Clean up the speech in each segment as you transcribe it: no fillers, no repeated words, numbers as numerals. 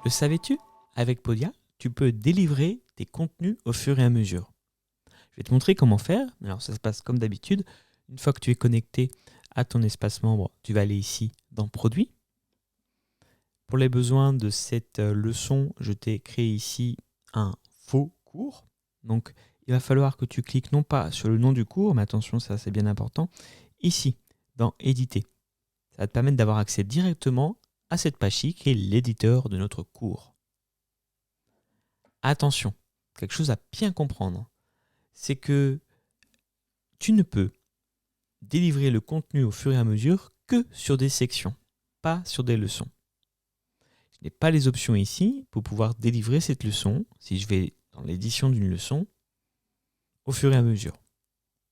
Le savais-tu? Avec Podia, tu peux délivrer tes contenus au fur et à mesure. Je vais te montrer comment faire. Alors ça se passe comme d'habitude. Une fois que tu es connecté à ton espace membre, tu vas aller ici dans Produits. Pour les besoins de cette leçon, je t'ai créé ici un faux cours. Donc il va falloir que tu cliques non pas sur le nom du cours, mais attention, ça c'est bien important, ici dans Éditer. Ça va te permettre d'avoir accès directement à cette page-ci qui est l'éditeur de notre cours. Attention, quelque chose à bien comprendre, c'est que tu ne peux délivrer le contenu au fur et à mesure que sur des sections, pas sur des leçons. Je n'ai pas les options ici pour pouvoir délivrer cette leçon, si je vais dans l'édition d'une leçon, au fur et à mesure.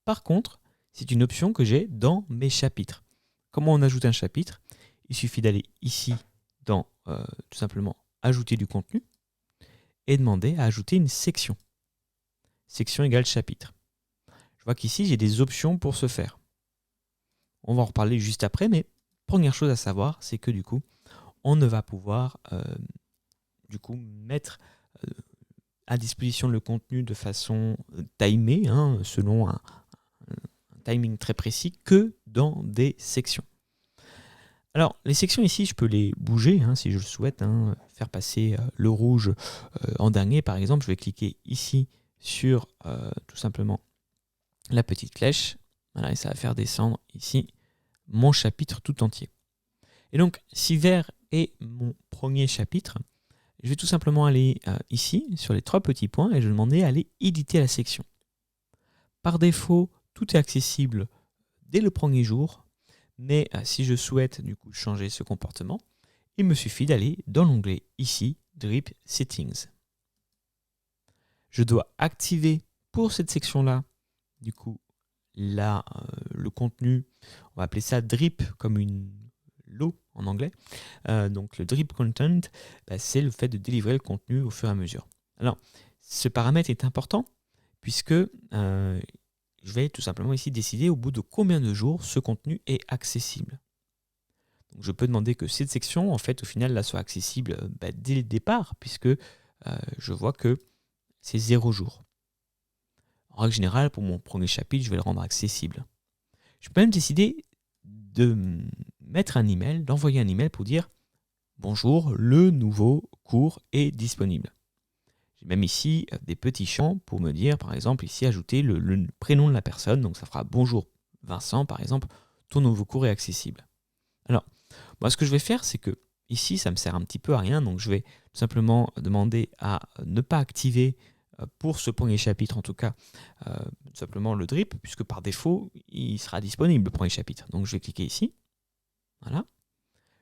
Par contre, c'est une option que j'ai dans mes chapitres. Comment on ajoute un chapitre? Il suffit d'aller ici dans tout simplement ajouter du contenu et demander à ajouter une section. Section égale chapitre. Je vois qu'ici j'ai des options pour ce faire. On va en reparler juste après, mais première chose à savoir, c'est que du coup, on ne va pouvoir mettre à disposition le contenu de façon timée, selon un timing très précis, que dans des sections. Alors, les sections ici, je peux les bouger si je le souhaite, faire passer le rouge en dernier. Par exemple, je vais cliquer ici sur tout simplement la petite flèche. Voilà, et ça va faire descendre ici mon chapitre tout entier. Et donc, si vert est mon premier chapitre, je vais tout simplement aller ici, sur les trois petits points, et je vais demander à aller éditer la section. Par défaut, tout est accessible dès le premier jour, mais si je souhaite du coup changer ce comportement, il me suffit d'aller dans l'onglet ici, Drip Settings. Je dois activer pour cette section-là, du coup, là, le contenu, on va appeler ça drip, comme une l'eau en anglais. Donc le drip content, c'est le fait de délivrer le contenu au fur et à mesure. Alors, ce paramètre est important puisque je vais tout simplement ici décider au bout de combien de jours ce contenu est accessible. Donc, je peux demander que cette section, en fait, au final, là, soit accessible dès le départ puisque je vois que c'est 0 jours. En règle générale, pour mon premier chapitre, je vais le rendre accessible. Je peux même décider de mettre un email, d'envoyer un email pour dire « Bonjour, le nouveau cours est disponible ». J'ai même ici des petits champs pour me dire, par exemple, ici, ajouter le prénom de la personne. Donc, ça fera « Bonjour Vincent », par exemple, « Ton nouveau cours est accessible ». Alors, moi, ce que je vais faire, c'est que ici, ça me sert un petit peu à rien. Donc, je vais tout simplement demander à ne pas activer pour ce premier chapitre en tout cas, tout simplement le drip, puisque par défaut, il sera disponible le premier chapitre. Donc je vais cliquer ici. Voilà.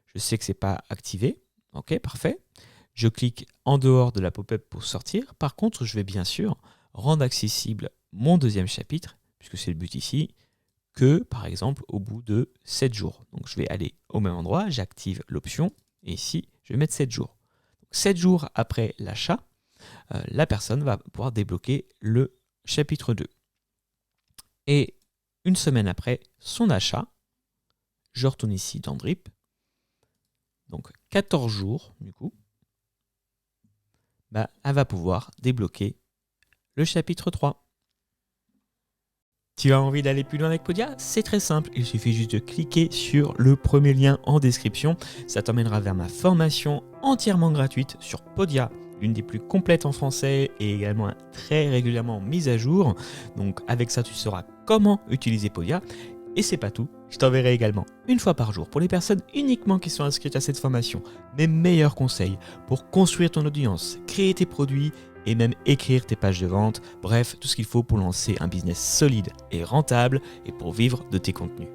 Je sais que ce n'est pas activé. Ok, parfait. Je clique en dehors de la pop-up pour sortir. Par contre, je vais bien sûr rendre accessible mon deuxième chapitre, puisque c'est le but ici, que par exemple au bout de 7 jours. Donc je vais aller au même endroit, j'active l'option, et ici, je vais mettre 7 jours. Donc, 7 jours après l'achat, la personne va pouvoir débloquer le chapitre 2. Et une semaine après son achat, je retourne ici dans Drip. Donc 14 jours, du coup, elle va pouvoir débloquer le chapitre 3. Tu as envie d'aller plus loin avec Podia? C'est très simple, il suffit juste de cliquer sur le premier lien en description. Ça t'emmènera vers ma formation entièrement gratuite sur Podia, l'une des plus complètes en français et également très régulièrement mise à jour. Donc avec ça, tu sauras comment utiliser Podia. Et c'est pas tout, je t'enverrai également une fois par jour pour les personnes uniquement qui sont inscrites à cette formation mes meilleurs conseils pour construire ton audience, créer tes produits et même écrire tes pages de vente. Bref, tout ce qu'il faut pour lancer un business solide et rentable et pour vivre de tes contenus.